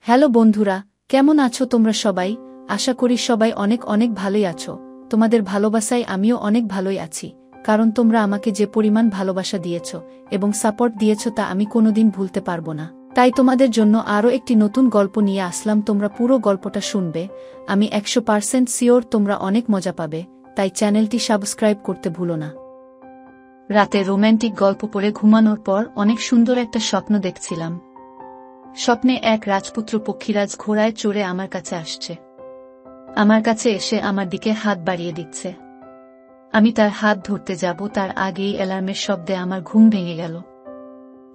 Hello বন্ধুরা, কেমন আছো তোমরা সবাই? আশা করি সবাই অনেক অনেক ভালোই আছো। তোমাদের ভালোবাসায় আমিও অনেক ভালোই আছি, কারণ তোমরা আমাকে যে পরিমাণ ভালোবাসা দিয়েছ এবং সাপোর্ট দিয়েছ তা আমি কোনোদিন ভুলতে পারবো না। তাই তোমাদের জন্য আরও একটি নতুন গল্প নিয়ে আসলাম। তোমরা পুরো গল্পটা শুনবে, আমি 100% শিওর তোমরা অনেক মজা পাবে। তাই চ্যানেলটি সাবস্ক্রাইব করতে ভুলো না। রাতে রোম্যান্টিক গল্প পড়ে ঘুমানোর পর অনেক সুন্দর একটা স্বপ্ন দেখছিলাম। স্বপ্নে এক রাজপুত্র পক্ষীরাজ ঘোড়ায় চড়ে আমার কাছে আসছে। আমার কাছে এসে আমার দিকে হাত বাড়িয়ে দিচ্ছে। আমি তার হাত ধরতে যাব, তার আগেই অ্যালার্মের শব্দে আমার ঘুম ভেঙে গেল।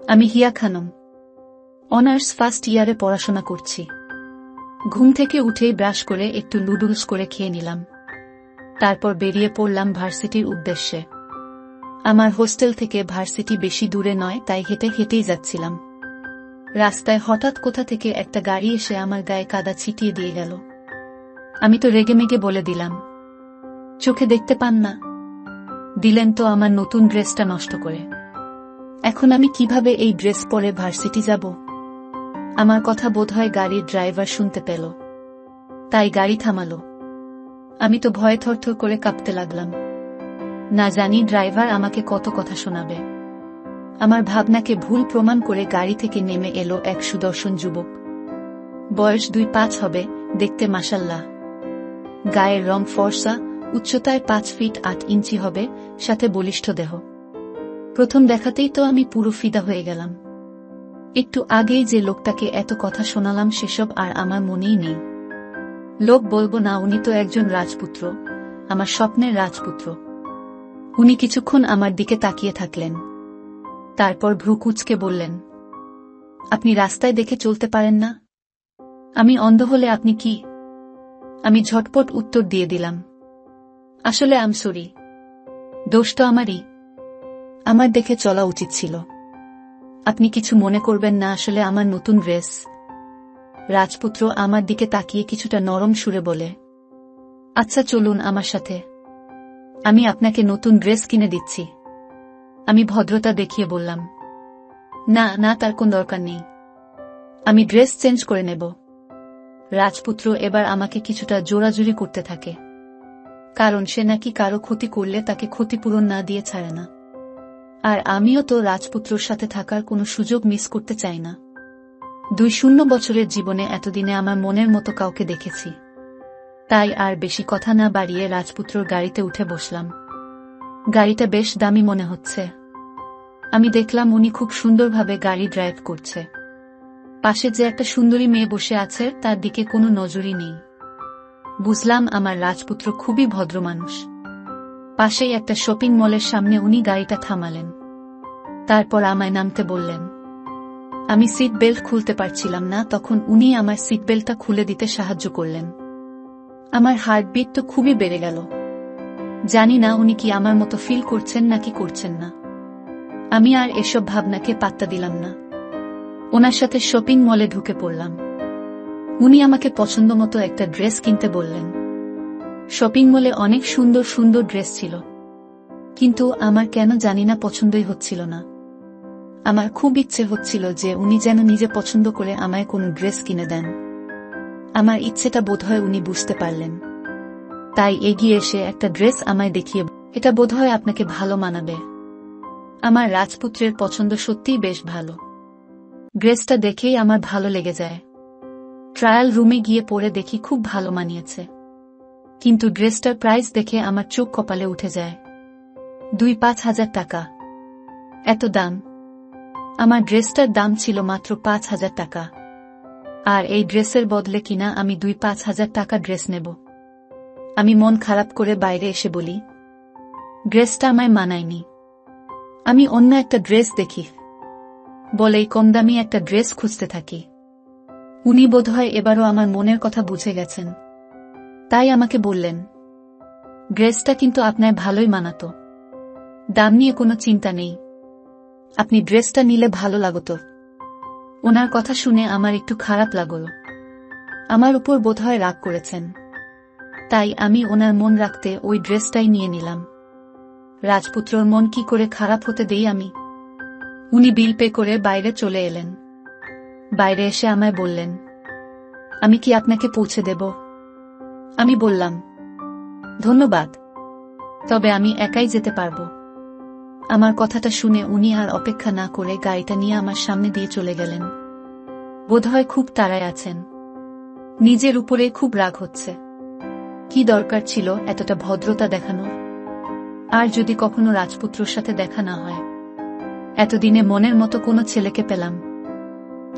আমি হিয়া খানম, অনার্স ফার্স্ট ইয়ারে পড়াশোনা করছি। ঘুম থেকে উঠেই ব্রাশ করে একটু নুডলস করে খেয়ে নিলাম। তারপর বেরিয়ে পড়লাম ভার্সিটির উদ্দেশ্যে। আমার হোস্টেল থেকে ভার্সিটি বেশি দূরে নয়, তাই হেঁটে হেঁটেই যাচ্ছিলাম। রাস্তায় হঠাৎ কোথা থেকে একটা গাড়ি এসে আমার গায়ে কাদা ছিটিয়ে দিয়ে গেল। আমি তো রেগেমেগে বলে দিলাম, চোখে দেখতে পান না? দিলেন তো আমার নতুন ড্রেসটা নষ্ট করে। এখন আমি কিভাবে এই ড্রেস পরে ভার্সিটি যাব? আমার কথা বোধহয় গাড়ির ড্রাইভার শুনতে পেল, তাই গাড়ি থামালো। আমি তো ভয়ে থরথর করে কাঁপতে লাগলাম। না জানি ড্রাইভার আমাকে কত কথা শোনাবে। আমার ভাবনাকে ভুল প্রমাণ করে গাড়ি থেকে নেমে এলো এক সুদর্শন যুবক। বয়স 2-5 হবে, দেখতে মাশাল্লাহ। গায়ের রং ফর্সা, উচ্চতায় 5 ফিট 8 ইঞ্চি হবে, সাথে বলিষ্ঠ দেহ। প্রথম দেখাতেই তো আমি পুরো ফিদা হয়ে গেলাম। একটু আগেই যে লোকটাকে এত কথা শোনালাম সেসব আর আমার মনেই নেই। লোক বলবো না, উনি তো একজন রাজপুত্র, আমার স্বপ্নের রাজপুত্র। উনি কিছুক্ষণ আমার দিকে তাকিয়ে থাকলেন, তারপর ভ্রু কুঁচকে বললেন, আপনি রাস্তায় দেখে চলতে পারেন না? আমি অন্ধ হলে আপনি কি? আমি ঝটপট উত্তর দিয়ে দিলাম, আসলে আম সরি, দোষ তো আমারই। আমার দেখে চলা উচিত ছিল। আপনি কিছু মনে করবেন না, আসলে আমার নতুন ড্রেস। রাজপুত্র আমার দিকে তাকিয়ে কিছুটা নরম সুরে বলে, আচ্ছা চলুন আমার সাথে, আমি আপনাকে নতুন ড্রেস কিনে দিচ্ছি। আমি ভদ্রতা দেখিয়ে বললাম, না না, তার কোন দরকার নেই, আমি ড্রেস চেঞ্জ করে নেব। রাজপুত্র এবার আমাকে কিছুটা জোরাজুরি করতে থাকে, কারণ সে নাকি কারো ক্ষতি করলে তাকে ক্ষতিপূরণ না দিয়ে ছাড়ে না। আর আমিও তো রাজপুত্রর সাথে থাকার কোনো সুযোগ মিস করতে চাই না। 20 বছরের জীবনে এতদিনে আমার মনের মতো কাউকে দেখেছি। তাই আর বেশি কথা না বাড়িয়ে রাজপুত্রর গাড়িতে উঠে বসলাম। গাড়িটা বেশ দামি মনে হচ্ছে। আমি দেখলাম উনি খুব সুন্দরভাবে গাড়ি ড্রাইভ করছে। পাশে যে একটা সুন্দরী মেয়ে বসে আছে তার দিকে কোনো নজরই নেই। বুঝলাম আমার রাজপুত্র খুবই ভদ্র মানুষ। পাশেই একটা শপিং মলের সামনে উনি গাড়িটা থামালেন। তারপর আমায় নামতে বললেন। আমি সিট বেল্ট খুলতে পারছিলাম না, তখন উনি আমার সিট বেল্টটা খুলে দিতে সাহায্য করলেন। আমার হার্টবিট তো খুবই বেড়ে গেল। জানি না উনি কি আমার মতো ফিল করছেন নাকি করছেন না। আমি আর এসব ভাবনাকে পাত্তা দিলাম না। ওনার সাথে শপিং মলে ঢুকে পড়লাম। উনি আমাকে পছন্দ মতো একটা ড্রেস কিনতে বললেন। শপিং মলে অনেক সুন্দর সুন্দর ড্রেস ছিল, কিন্তু আমার কেন জানি না পছন্দই হচ্ছিল না। আমার খুব ইচ্ছে হচ্ছিল যে উনি যেন নিজে পছন্দ করে আমায় কোনো ড্রেস কিনে দেন। আমার ইচ্ছেটা বোধহয় উনি বুঝতে পারলেন, তাই এগিয়ে এসে একটা ড্রেস আমায় দেখিয়ে, এটা বোধহয় আপনাকে ভালো মানাবে। আমার রাজপুত্রের পছন্দ সত্যিই বেশ ভালো। ড্রেসটা দেখেই আমার ভালো লেগে যায়। ট্রায়াল রুমে গিয়ে পরে দেখি খুব ভালো মানিয়েছে, কিন্তু ড্রেসটার প্রাইস দেখে আমার চোখ কপালে উঠে যায়। 2-5 হাজার টাকা! এত দাম! আমার ড্রেসটার দাম ছিল মাত্র 5 হাজার টাকা, আর এই ড্রেসের বদলে কিনা আমি 2-5 হাজার টাকা ড্রেস নেব। আমি মন খারাপ করে বাইরে এসে বলি, ড্রেসটা আমায় মানায়নি, আমি অন্য একটা ড্রেস দেখি। বলেই কম দামি একটা ড্রেস খুঁজতে থাকি। উনি বোধহয় এবারও আমার মনের কথা বুঝে গেছেন, তাই আমাকে বললেন, ড্রেসটা কিন্তু আপনার ভালোই মানাতো, দাম নিয়ে কোনো চিন্তা নেই, আপনি ড্রেসটা নিলে ভালো লাগতো। ওনার কথা শুনে আমার একটু খারাপ লাগল। আমার উপর বোধহয় রাগ করেছেন, তাই আমি ওনার মন রাখতে ওই ড্রেসটাই নিয়ে নিলাম। রাজপুত্রর মন কি করে খারাপ হতে দেই আমি। উনি বিল পে করে বাইরে চলে এলেন। বাইরে এসে আমায় বললেন, আমি কি আপনাকে পৌঁছে দেব? আমি বললাম, ধন্যবাদ, তবে আমি একাই যেতে পারব। আমার কথাটা শুনে উনি আর অপেক্ষা না করে গাড়িটা নিয়ে আমার সামনে দিয়ে চলে গেলেন। বোধহয় খুব তাড়ায় আছেন, নিজের উপরে খুব রাগ হচ্ছে। কি দরকার ছিল এতটা ভদ্রতা দেখানোর? আর যদি কখনো রাজপুত্রর সাথে দেখা না হয়। এতদিনে মনের মতো কোনো ছেলেকে পেলাম,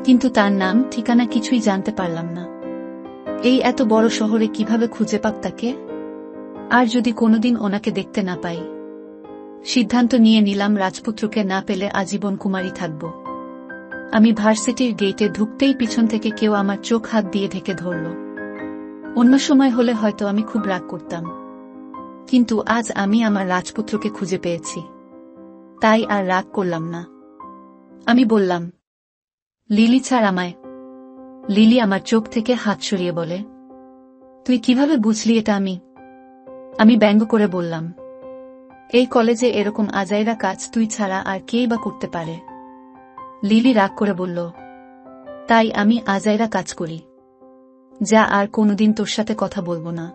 কিন্তু তার নাম ঠিকানা কিছুই জানতে পারলাম না। এই এত বড় শহরে কিভাবে খুঁজে পাব তাকে? আর যদি কোনোদিন ওনাকে দেখতে না পাই? সিদ্ধান্ত নিয়ে নিলাম রাজপুত্রকে না পেলে আজীবন কুমারী থাকব। আমি ভার্সিটির গেটে ঢুকতেই পিছন থেকে কেউ আমার চোখ হাত দিয়ে ঢেকে ধরল। অন্য সময় হলে হয়তো আমি খুব রাগ করতাম, কিন্তু আজ আমি আমার রাজপুত্রকে খুঁজে পেয়েছি, তাই আর রাগ করলাম না। আমি বললাম, লিলি ছাড় আমায়। লিলি আমার চোখ থেকে হাত সরিয়ে বলে, তুই কিভাবে বুঝলি এটা আমি? আমি ব্যঙ্গ করে বললাম, এই কলেজে এরকম আজাইরা কাজ তুই ছাড়া আর কেই বা করতে পারে? লিলি রাগ করে বলল, তাই আমি আজাইরা কাজ করি, যা আর কোনোদিন তোর সাথে কথা বলবো না।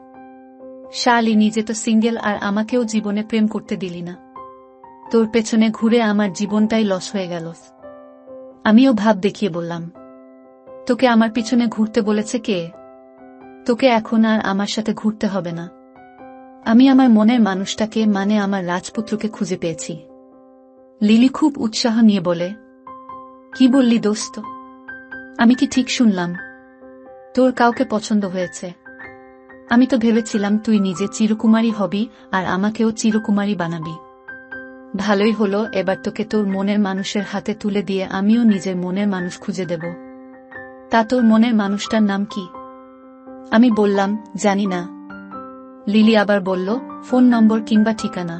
শালি নিজে তো সিঙ্গেল আর আমাকেও জীবনে প্রেম করতে দিলি না। তোর পেছনে ঘুরে আমার জীবনটাই লস হয়ে গেল। আমিও ভাব দেখিয়ে বললাম, তোকে আমার পিছনে ঘুরতে বলেছে কে? তোকে এখন আর আমার সাথে ঘুরতে হবে না। আমি আমার মনের মানুষটাকে মানে আমার রাজপুত্রকে খুঁজে পেয়েছি। লিলি খুব উৎসাহ নিয়ে বলে, কি বললি দোস্ত? আমি কি ঠিক শুনলাম? তোর কাউকে পছন্দ হয়েছে? আমি তো ভেবেছিলাম তুই নিজে চিরকুমারী হবি আর আমাকেও চিরকুমারী বানাবি। ভালোই হলো, এবার তোকে তোর মনের মানুষের হাতে তুলে দিয়ে আমিও নিজের মনের মানুষ খুঁজে দেব। তা তোর মনের মানুষটার নাম কি? আমি বললাম, জানি না। লিলি আবার বলল, ফোন নম্বর কিংবা ঠিকানা?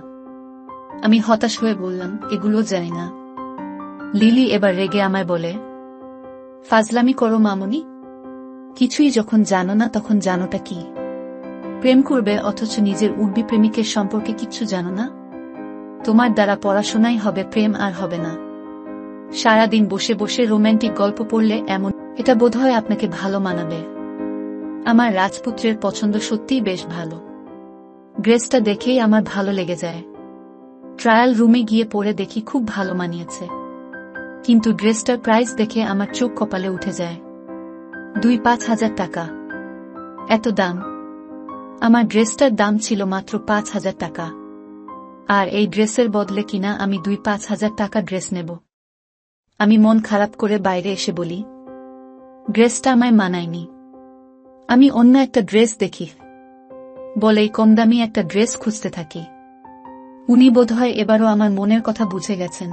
আমি হতাশ হয়ে বললাম, এগুলো জানি না। লিলি এবার রেগে আমায় বলে, ফাজলামি করো মামুনি? কিছুই যখন জানো না তখন জানোটা কি? প্রেম করবে অথচ নিজের উর্বি প্রেমিকের সম্পর্কে কিচ্ছু জানো না? তোমার দ্বারা পড়াশোনাই হবে, প্রেম আর হবে না। সারাদিন বসে বসে রোম্যান্টিক গল্প পড়লে এমন, এটা বোধহয় আপনাকে ভালো মানাবে। আমার রাজপুত্রের পছন্দ সত্যিই বেশ ভালো। ড্রেসটা দেখেই আমার ভালো লেগে যায়। ট্রায়াল রুমে গিয়ে পরে দেখি খুব ভালো মানিয়েছে, কিন্তু ড্রেসটার প্রাইস দেখে আমার চোখ কপালে উঠে যায়। 2-5 হাজার টাকা। এত দাম? আমার ড্রেসটার দাম ছিল মাত্র 5,000 টাকা, আর এই ড্রেসের বদলে কিনা আমি 2-5 হাজার টাকা ড্রেস নেব? আমি মন খারাপ করে বাইরে এসে বলি, ড্রেসটা আমায় মানায়নি, আমি অন্য একটা ড্রেস দেখি। বলেই কম দামি একটা ড্রেস খুঁজতে থাকি। উনি বোধহয় এবারও আমার মনের কথা বুঝে গেছেন,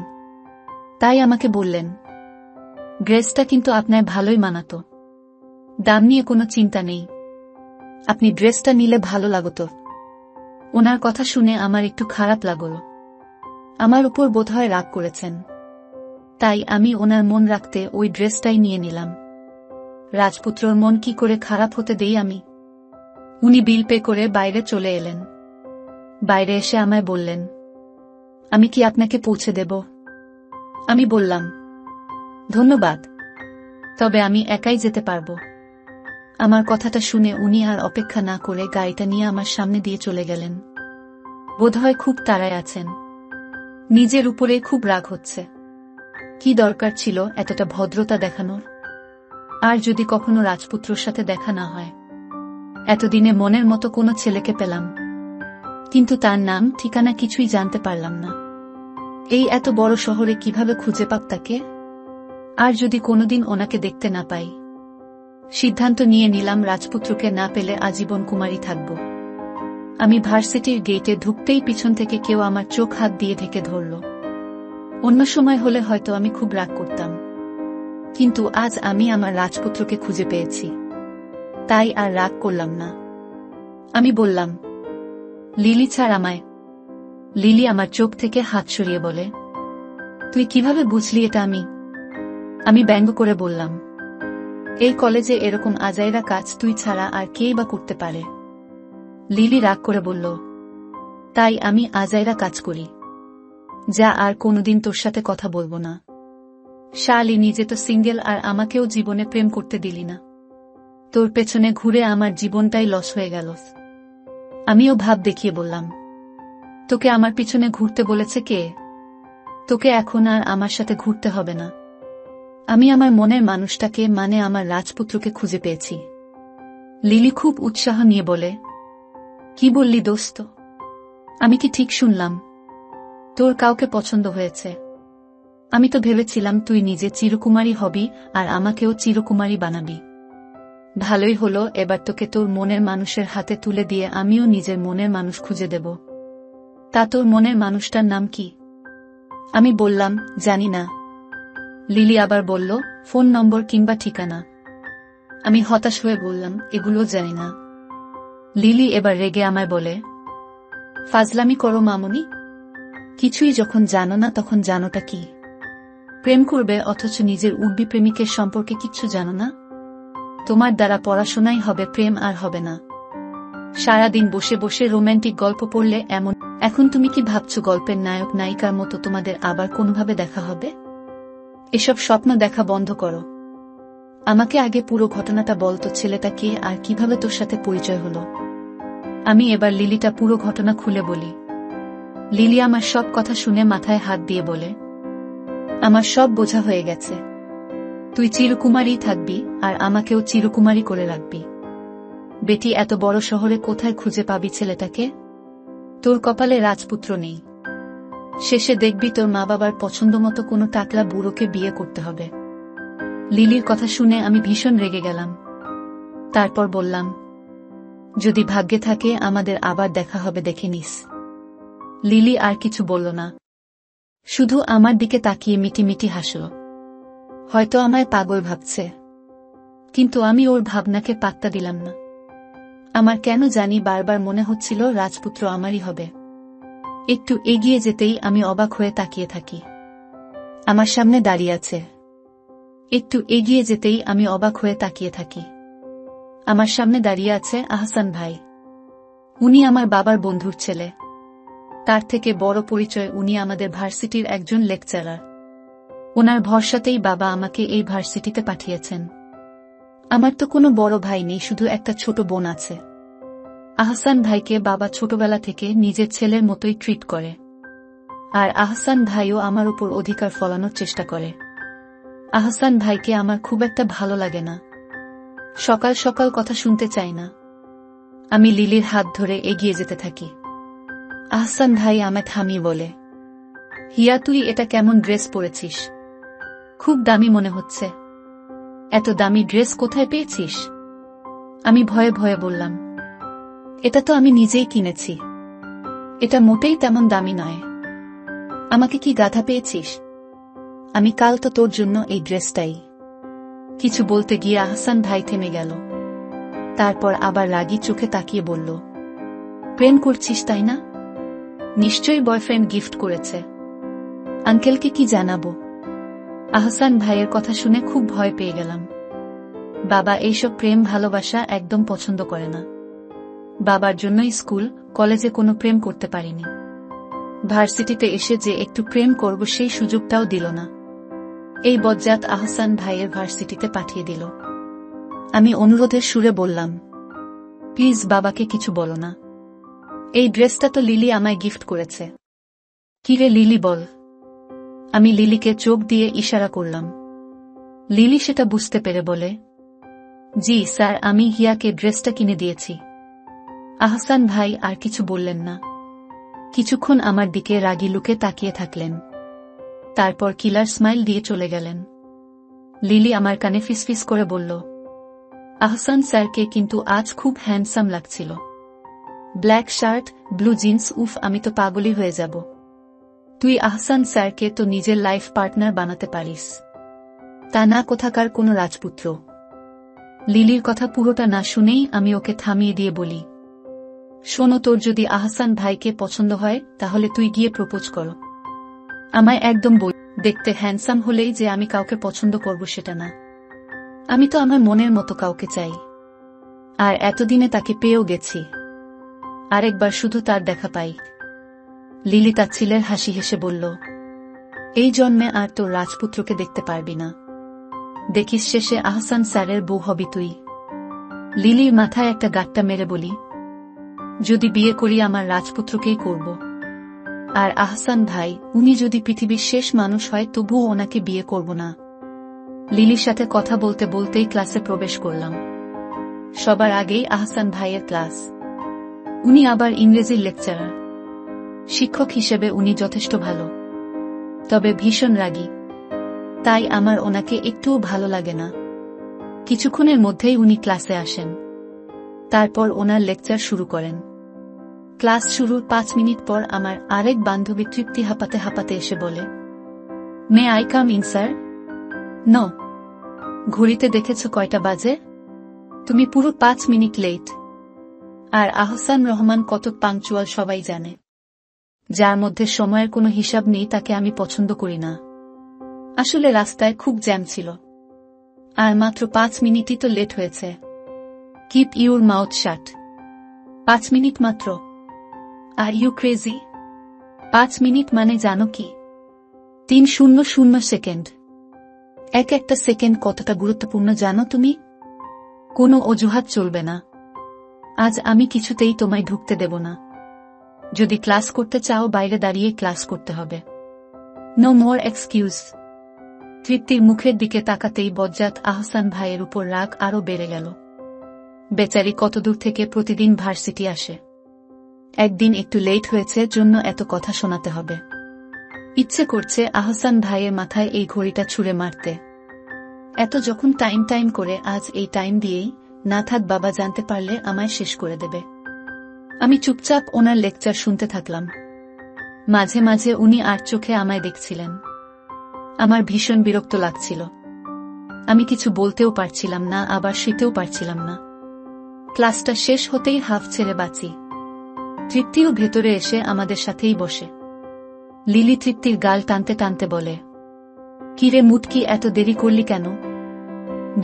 তাই আমাকে বললেন, ড্রেসটা কিন্তু আপনার ভালোই মানাতো, দাম নিয়ে কোনো চিন্তা নেই, আপনি ড্রেসটা নিলে ভালো লাগতো। ওনার কথা শুনে আমার একটু খারাপ লাগল। আমার উপর বোধহয় রাগ করেছেন, তাই আমি ওনার মন রাখতে ওই ড্রেসটাই নিয়ে নিলাম। রাজপুত্রর মন কি করে খারাপ হতে দেই আমি? উনি বিল পে করে বাইরে চলে এলেন। বাইরে এসে আমায় বললেন, আমি কি আপনাকে পৌঁছে দেব? আমি বললাম, ধন্যবাদ, তবে আমি একাই যেতে পারব। আমার কথাটা শুনে উনি আর অপেক্ষা না করে গাড়িটা নিয়ে আমার সামনে দিয়ে চলে গেলেন। বোধহয় খুব তাড়ায় আছেন, নিজের উপরে খুব রাগ হচ্ছে। কি দরকার ছিল এতটা ভদ্রতা দেখানোর? আর যদি কখনো রাজপুত্রর সাথে দেখা না হয়? এতদিনে মনের মতো কোনো ছেলেকে পেলাম, কিন্তু তার নাম ঠিকানা কিছুই জানতে পারলাম না। এই এত বড় শহরে কিভাবে খুঁজে পাব তাকে? আর যদি কোনোদিন ওনাকে দেখতে না পাই? সিদ্ধান্ত নিয়ে নিলাম রাজপুত্রকে না পেলে আজীবন কুমারী থাকব। আমি ভার্সিটির গেটে ঢুকতেই পিছন থেকে কেউ আমার চোখ হাত দিয়ে ঢেকে ধরল। অন্য সময় হলে হয়তো আমি খুব রাগ করতাম, কিন্তু আজ আমি আমার রাজপুত্রকে খুঁজে পেয়েছি, তাই আর রাগ করলাম না। আমি বললাম, লিলি ছাড় আমায়। লিলি আমার চোখ থেকে হাত সরিয়ে বলে, তুই কিভাবে বুঝলি এটা আমি? আমি ব্যঙ্গ করে বললাম, এই কলেজে এরকম আজাইরা কাজ তুই ছাড়া আর কেই বা করতে পারে? লিলি রাগ করে বলল, তাই আমি আজাইরা কাজ করি, যা আর কোনোদিন তোর সাথে কথা বলবো না। শালি নিজে তো সিঙ্গেল আর আমাকেও জীবনে প্রেম করতে দিলি না। তোর পেছনে ঘুরে আমার জীবনটাই লস হয়ে গেল। আমিও ভাব দেখিয়ে বললাম, তোকে আমার পিছনে ঘুরতে বলেছে কে? তোকে এখন আর আমার সাথে ঘুরতে হবে না। আমি আমার মনের মানুষটাকে, মানে আমার রাজপুত্রকে খুঁজে পেয়েছি। লিলি খুব উৎসাহ নিয়ে বলে, কি বললি দোস্ত? আমি কি ঠিক শুনলাম? তোর কাউকে পছন্দ হয়েছে? আমি তো ভেবেছিলাম তুই নিজে চিরকুমারী হবি আর আমাকেও চিরকুমারী বানাবি। ভালোই হলো, এবার তোকে তোর মনের মানুষের হাতে তুলে দিয়ে আমিও নিজের মনের মানুষ খুঁজে দেব। তা তোর মনের মানুষটার নাম কি? আমি বললাম, জানি না। লিলি আবার বলল, ফোন নম্বর কিংবা ঠিকানা? আমি হতাশ হয়ে বললাম, এগুলো জানি না। লিলি এবার রেগে আমায় বলে, ফাজলামি করো মামুনি। কিছুই যখন জানো না তখন জানোটা কি? প্রেম করবে অথচ নিজের উডবি প্রেমিকের সম্পর্কে কিচ্ছু জানো না? তোমার দ্বারা পড়াশোনাই হবে, প্রেম আর হবে না। সারাদিন বসে বসে রোম্যান্টিক গল্প পড়লে এমন। এখন তুমি কি ভাবছো গল্পের নায়ক নায়িকার মতো তোমাদের আবার কোনোভাবে দেখা হবে? এসব স্বপ্ন দেখা বন্ধ করো। আমাকে আগে পুরো ঘটনাটা বলতো, ছেলেটা কে আর কিভাবে তোর সাথে পরিচয় হলো? আমি এবার লিলিটা পুরো ঘটনা খুলে বলি। লিলি আমার সব কথা শুনে মাথায় হাত দিয়ে বলে, আমার সব বোঝা হয়ে গেছে। তুই চিরকুমারী থাকবি আর আমাকেও চিরকুমারী করে রাখবি। বেটি, এত বড় শহরে কোথায় খুঁজে পাবি ছেলেটাকে? তোর কপালে রাজপুত্র নেই। শেষে দেখবি তোর মা বাবার পছন্দ মতো কোনো টাকলা বুড়োকে বিয়ে করতে হবে। লিলির কথা শুনে আমি ভীষণ রেগে গেলাম। তারপর বললাম, যদি ভাগ্যে থাকে আমাদের আবার দেখা হবে, দেখে নিস। লিলি আর কিছু বলল না, শুধু আমার দিকে তাকিয়ে মিটি মিটি হাসল। হয়তো আমায় পাগল ভাবছে, কিন্তু আমি ওর ভাবনাকে পাত্তা দিলাম না। আমার কেন জানি বারবার মনে হচ্ছিল রাজপুত্র আমারই হবে। একটু এগিয়ে যেতেই আমি অবাক হয়ে তাকিয়ে থাকি। আমার সামনে দাঁড়িয়ে আছে। একটু এগিয়ে যেতেই আমি অবাক হয়ে তাকিয়ে থাকি। আমার সামনে দাঁড়িয়ে আছে আহসান ভাই। উনি আমার বাবার বন্ধুর ছেলে। তার থেকে বড় পরিচয়, উনি আমাদের ভার্সিটির একজন লেকচারার। ওনার ভরসাতেই বাবা আমাকে এই ভার্সিটিতে পাঠিয়েছেন। আমার তো কোনো বড় ভাই নেই, শুধু একটা ছোট বোন আছে। আহসান ভাইকে বাবা ছোটবেলা থেকে নিজের ছেলের মতোই ট্রিট করে, আর আহসান ভাইও আমার উপর অধিকার ফলানোর চেষ্টা করে। আহসান ভাইকে আমার খুব একটা ভালো লাগে না। সকাল সকাল কথা শুনতে চাই না। আমি লিলির হাত ধরে এগিয়ে যেতে থাকি। আহসান ভাই আমায় থামিয়ে বলে, হিয়া, তুই এটা কেমন ড্রেস পরেছিস? খুব দামি মনে হচ্ছে। এত দামি ড্রেস কোথায় পেয়েছিস? আমি ভয়ে ভয়ে বললাম, এটা তো আমি নিজেই কিনেছি। এটা মোটেই তেমন দামি নয়। আমাকে কি গাধা পেয়েছিস? আমি কাল তো তোর জন্য এই ড্রেসটাই। কিছু বলতে গিয়ে আহসান ভাই থেমে গেল। তারপর আবার রাগী চোখে তাকিয়ে বলল, প্রেম করছিস তাই না? নিশ্চয়ই বয়ফ্রেন্ড গিফট করেছে। আঙ্কেলকে কি জানাবো? আহসান ভাইয়ের কথা শুনে খুব ভয় পেয়ে গেলাম। বাবা এইসব প্রেম ভালোবাসা একদম পছন্দ করে না। বাবার জন্যই স্কুল কলেজে কোনো প্রেম করতে পারিনি। ভার্সিটিতে এসে যে একটু প্রেম করব সেই সুযোগটাও দিল না। এই বজ্জাত আহসান ভাইয়ের ভার্সিটিতে পাঠিয়ে দিল। আমি অনুরোধের সুরে বললাম, প্লিজ বাবাকে কিছু বলো না। এই ড্রেসটা তো লিলি আমায় গিফট করেছে। কিরে লিলি, বল। আমি লিলিকে চোখ দিয়ে ইশারা করলাম। লিলি সেটা বুঝতে পেরে বলে, জি স্যার, আমি হিয়াকে ড্রেসটা কিনে দিয়েছি। আহসান ভাই আর কিছু বললেন না। কিছুক্ষণ আমার দিকে রাগী লুকে তাকিয়ে থাকলেন। তারপর কিলার স্মাইল দিয়ে চলে গেলেন। লিলি আমার কানে ফিসফিস করে বলল, আহসান স্যারকে কিন্তু আজ খুব হ্যান্ডসাম লাগছিল। ব্ল্যাক শার্ট, ব্লু জিন্স, উফ, আমি তো পাগলই হয়ে যাব। তুই আহসান স্যারকে তো নিজের লাইফ পার্টনার বানাতে পারিস, তা না কোথাকার কোনো রাজপুত্র। লিলির কথা পুরোটা না শুনেই আমি ওকে থামিয়ে দিয়ে বলি, শোনো, তোর যদি আহসান ভাইকে পছন্দ হয় তাহলে তুই গিয়ে প্রপোজ করো। আমায় একদম বল, দেখতে হ্যান্ডসাম হলেই যে আমি কাউকে পছন্দ করব সেটা না। আমি তো আমার মনের মতো কাউকে চাই, আর এতদিনে তাকে পেয়েও গেছি। আরেকবার শুধু তার দেখা পাই। লিলি তাচ্ছিলের হাসি হেসে বলল, এই জন্মে আর তোর রাজপুত্রকে দেখতে পারবি না। দেখিস শেষে আহসান স্যারের বউ হবি তুই। লিলির মাথায় একটা গাঁটটা মেরে বলি, যদি বিয়ে করি আমার রাজপুত্রকেই করব। আর আহসান ভাই, উনি যদি পৃথিবীর শেষ মানুষ হয় তবুও ওনাকে বিয়ে করব না। লিলির সাথে কথা বলতে বলতেই ক্লাসে প্রবেশ করলাম। সবার আগেই আহসান ভাইয়ের ক্লাস। উনি আবার ইংরেজির লেকচারার। শিক্ষক হিসেবে উনি যথেষ্ট ভালো, তবে ভীষণ রাগী। তাই আমার ওনাকে একটুও ভালো লাগে না। কিছুক্ষণের মধ্যেই উনি ক্লাসে আসেন। তারপর ওনার লেকচার শুরু করেন। ক্লাস শুরুর 5 মিনিট পর আমার আরেক বান্ধবী তৃপ্তি হাঁপাতে হাঁপাতে এসে বলে, may I come in sir? No. ঘড়িতে দেখেছ কয়টা বাজে? তুমি পুরো 5 মিনিট লেট। আর আহসান রহমান কত পাংচুয়াল সবাই জানে। যার মধ্যে সময়ের কোনো হিসাব নেই তাকে আমি পছন্দ করি না। আসলে রাস্তায় খুব জ্যাম ছিল। আর মাত্র 5 মিনিটই তো লেট হয়েছে। Keep your mouth shut. 5 মিনিট মাত্র। Are you crazy? 5 মিনিট মানে জানো কি? 300 সেকেন্ড। এক একটা সেকেন্ড কতটা গুরুত্বপূর্ণ জানো তুমি? কোনো অজুহাত চলবে না। আজ আমি কিছুতেই তোমায় ঢুকতে দেব না। যদি ক্লাস করতে চাও বাইরে দাঁড়িয়ে ক্লাস করতে হবে। No more excuse. তৃপ্তির মুখের দিকে তাকাতেই বজ্জাত আহসান ভাইয়ের উপর রাগ আরো বেড়ে গেল। বেচারি কতদূর থেকে প্রতিদিন ভার্সিটি আসে। একদিন একটু লেট হয়েছে জন্য এত কথা শোনাতে হবে। ইচ্ছে করছে আহসান ভাইয়ের মাথায় এই ঘড়িটা ছুঁড়ে মারতে। এত যখন টাইম করে আজ এই টাইম দিয়েই না থাক বাবা জানতে পারলে আমায় শেষ করে দেবে। আমি চুপচাপ ওনার লেকচার শুনতে থাকলাম। মাঝে মাঝে উনি আর চোখে আমায় দেখছিলেন। আমার ভীষণ বিরক্ত লাগছিল। আমি কিছু বলতেও পারছিলাম না, আবার শুতেও পারছিলাম না। ক্লাসটা শেষ হতেই হাফ ছেড়ে বাঁচি। তৃপ্তিও ভেতরে এসে আমাদের সাথেই বসে। লিলি তৃপ্তির গাল টানতে টানতে বলে, কিরে মুটকি, এত দেরি করলি কেন?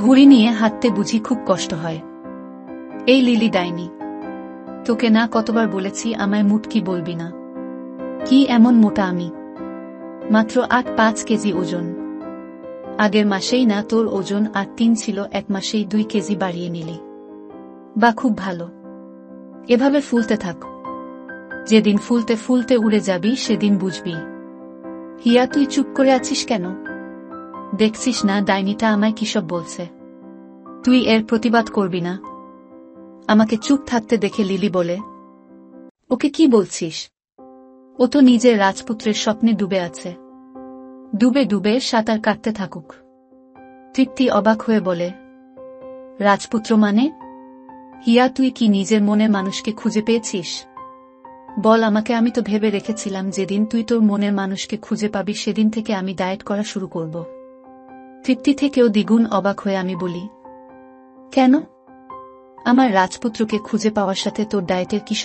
ভুঁড়ি নিয়ে হাঁটতে বুঝি খুব কষ্ট হয়? এই লিলি ডাইনি, তোকে না কতবার বলেছি আমায় মুটকি বলবি না। কি এমন মোটা আমি? মাত্র 8-5 কেজি ওজন। আগের মাসেই না তোর ওজন 8-3 ছিল, 1 মাসেই 2 কেজি বাড়িয়ে নিলি। বা খুব ভালো, এভাবে ফুলতে থাক। যেদিন ফুলতে ফুলতে উড়ে যাবি সেদিন বুঝবি। হিয়া, তুই চুপ করে আছিস কেন? দেখছিস না ডাইনিটা আমায় কিসব বলছে? তুই এর প্রতিবাদ করবি না? আমাকে চুপ থাকতে দেখে লিলি বলে, ওকে কি বলছিস? ও তো নিজের রাজপুত্রের স্বপ্নে ডুবে আছে। ডুবে ডুবে সাঁতার কাটতে থাকুক। তৃপ্তি অবাক হয়ে বলে, রাজপুত্র মানে? হিয়া, তুই কি নিজের মনের মানুষকে খুঁজে পেয়েছিস? বল আমাকে। আমি তো ভেবে রেখেছিলাম যেদিন তুই তোর মনের মানুষকে খুঁজে পাবি সেদিন থেকে আমি ডায়েট করা শুরু করব। তৃপ্তি থেকেও দ্বিগুণ অবাক হয়ে আমি বলি, কেন? আমার রাজপুত্রকে খুঁজে পাওয়ার সাথে তোর ডায়েটের কি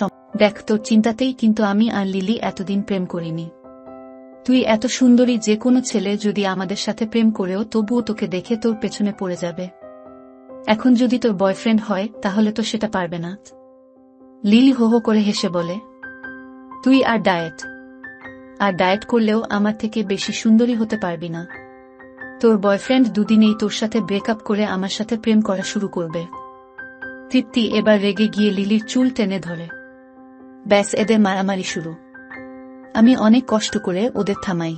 দেখ, তোর চিন্তাতেই কিন্তু আমি আর লিলি এতদিন প্রেম করিনি। তুই এত সুন্দরী, যে কোনো ছেলে যদি আমাদের সাথে প্রেম করেও তবুও তোকে দেখে তোর পেছনে পড়ে যাবে। এখন যদি তোর বয়ফ্রেন্ড হয় তাহলে তো সেটা পারবে না। লিলি হো হো করে হেসে বলে, তুই আর ডায়েট করলেও আমার থেকে বেশি সুন্দরী হতে পারবি না। তোর বয়ফ্রেন্ড দুদিনেই তোর সাথে ব্রেকআপ করে আমার সাথে প্রেম করা শুরু করবে। তৃপ্তি এবার রেগে গিয়ে লিলির চুল টেনে ধরে। ব্যাস, এদের মারামারি শুরু। আমি অনেক কষ্ট করে ওদের থামাই।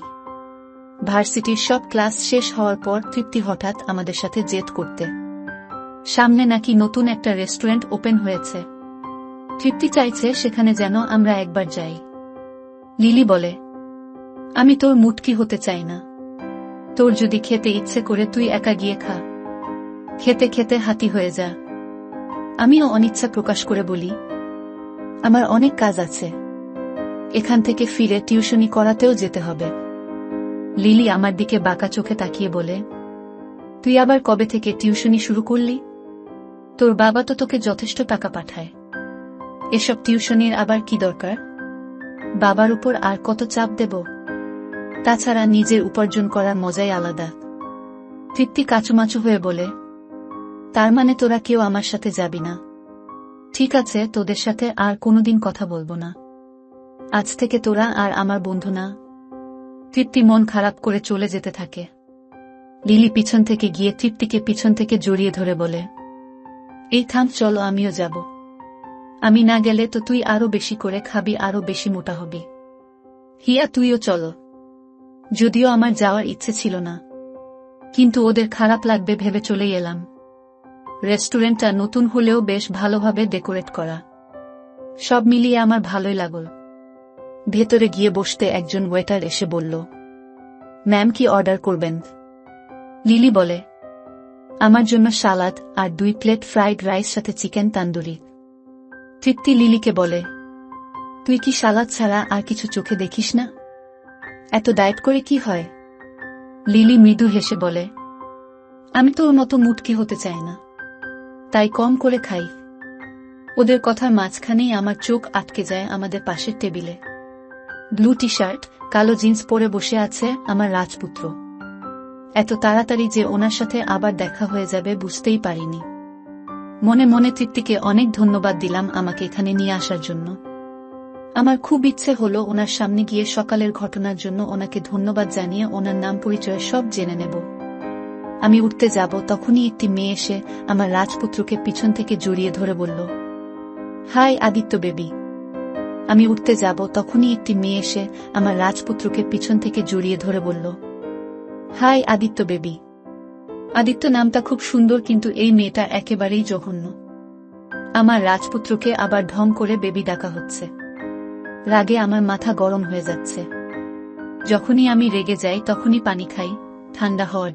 ভার্সিটির সব ক্লাস শেষ হওয়ার পর তৃপ্তি হঠাৎ আমাদের সাথে জেদ করতে। সামনে নাকি নতুন একটা রেস্টুরেন্ট ওপেন হয়েছে। তৃপ্তি চাইছে সেখানে যেন আমরা একবার যাই। লিলি বলে, আমি তোর মুটকি হতে চাই না। তোর যদি খেতে ইচ্ছে করে তুই একা গিয়ে খা। খেতে খেতে হাতি হয়ে যা। আমিও অনিচ্ছা প্রকাশ করে বলি, আমার অনেক কাজ আছে। এখান থেকে ফিরে টিউশনি করাতেও যেতে হবে। লিলি আমার দিকে বাঁকা চোখে তাকিয়ে বলে, তুই আবার কবে থেকে টিউশনি শুরু করলি? তোর বাবা তো তোকে যথেষ্ট টাকা পাঠায়। এসব টিউশনির আবার কি দরকার? বাবার উপর আর কত চাপ দেব? তাছাড়া নিজের উপার্জন করার মজাই আলাদা। তৃপ্তি কাচুমাচু হয়ে বলে, তার মানে তোরা কেউ আমার সাথে যাবি না? ঠিক আছে, তোদের সাথে আর কোনোদিন কথা বলবো না। আজ থেকে তোরা আর আমার বন্ধু না। তৃপ্তি মন খারাপ করে চলে যেতে থাকে। লিলি পিছন থেকে গিয়ে তৃপ্তিকে পিছন থেকে জড়িয়ে ধরে বলে, এই থাম, চলো আমিও যাব। আমি না গেলে তো তুই আরো বেশি করে খাবি, আরো বেশি মোটা হবি। হিয়া তুইও চলো। যদিও আমার যাওয়ার ইচ্ছে ছিল না, কিন্তু ওদের খারাপ লাগবে ভেবে চলেই এলাম। রেস্টুরেন্টটা নতুন হলেও বেশ ভালোভাবে ডেকোরেট করা। সব মিলিয়ে আমার ভালোই লাগল। ভেতরে গিয়ে বসতে একজন ওয়েটার এসে বলল, ম্যাম কি অর্ডার করবেন? লিলি বলে, আমার জন্য সালাদ আর 2 প্লেট ফ্রাইড রাইস সাথে চিকেন তান্দুরি। তৃপ্তি লিলিকে বলে, তুই কি সালাদ ছাড়া আর কিছু চোখে দেখিস না? এত ডায়েট করে কি হয়? লিলি মৃদু হেসে বলে, আমি তো ওর মতো মুটকি হতে চাই না, তাই কম করে খাই। ওদের কথার মাঝখানেই আমার চোখ আটকে যায় আমাদের পাশের টেবিলে। ব্লু টি শার্ট, কালো জিন্স পরে বসে আছে আমার রাজপুত্র। এত তাড়াতাড়ি যে ওনার সাথে আবার দেখা হয়ে যাবে বুঝতেই পারিনি। মনে মনে তৃপ্তিকে অনেক ধন্যবাদ দিলাম আমাকে এখানে নিয়ে আসার জন্য। আমার খুব ইচ্ছে হলো ওনার সামনে গিয়ে সকালের ঘটনার জন্য ওনাকে ধন্যবাদ জানিয়ে ওনার নাম পরিচয় সব জেনে নেব। আমি উঠতে যাব, তখনই একটি মেয়ে এসে আমার রাজপুত্রকে পিছন থেকে জড়িয়ে ধরে বলল, হাই আদিত্য বেবি। আমি উঠতে যাব, তখনই একটি মেয়ে এসে আমার রাজপুত্রকে পিছন থেকে জড়িয়ে ধরে বলল, হাই আদিত্য বেবি। আদিত্য নামটা খুব সুন্দর, কিন্তু এই মেয়েটা একেবারেই জঘন্য। আমার রাজপুত্রকে আবার ঢং করে বেবি ডাকা হচ্ছে। রাগে আমার মাথা গরম হয়ে যাচ্ছে। যখনই আমি রেগে যাই তখনই পানি খাই ঠান্ডা হওয়ার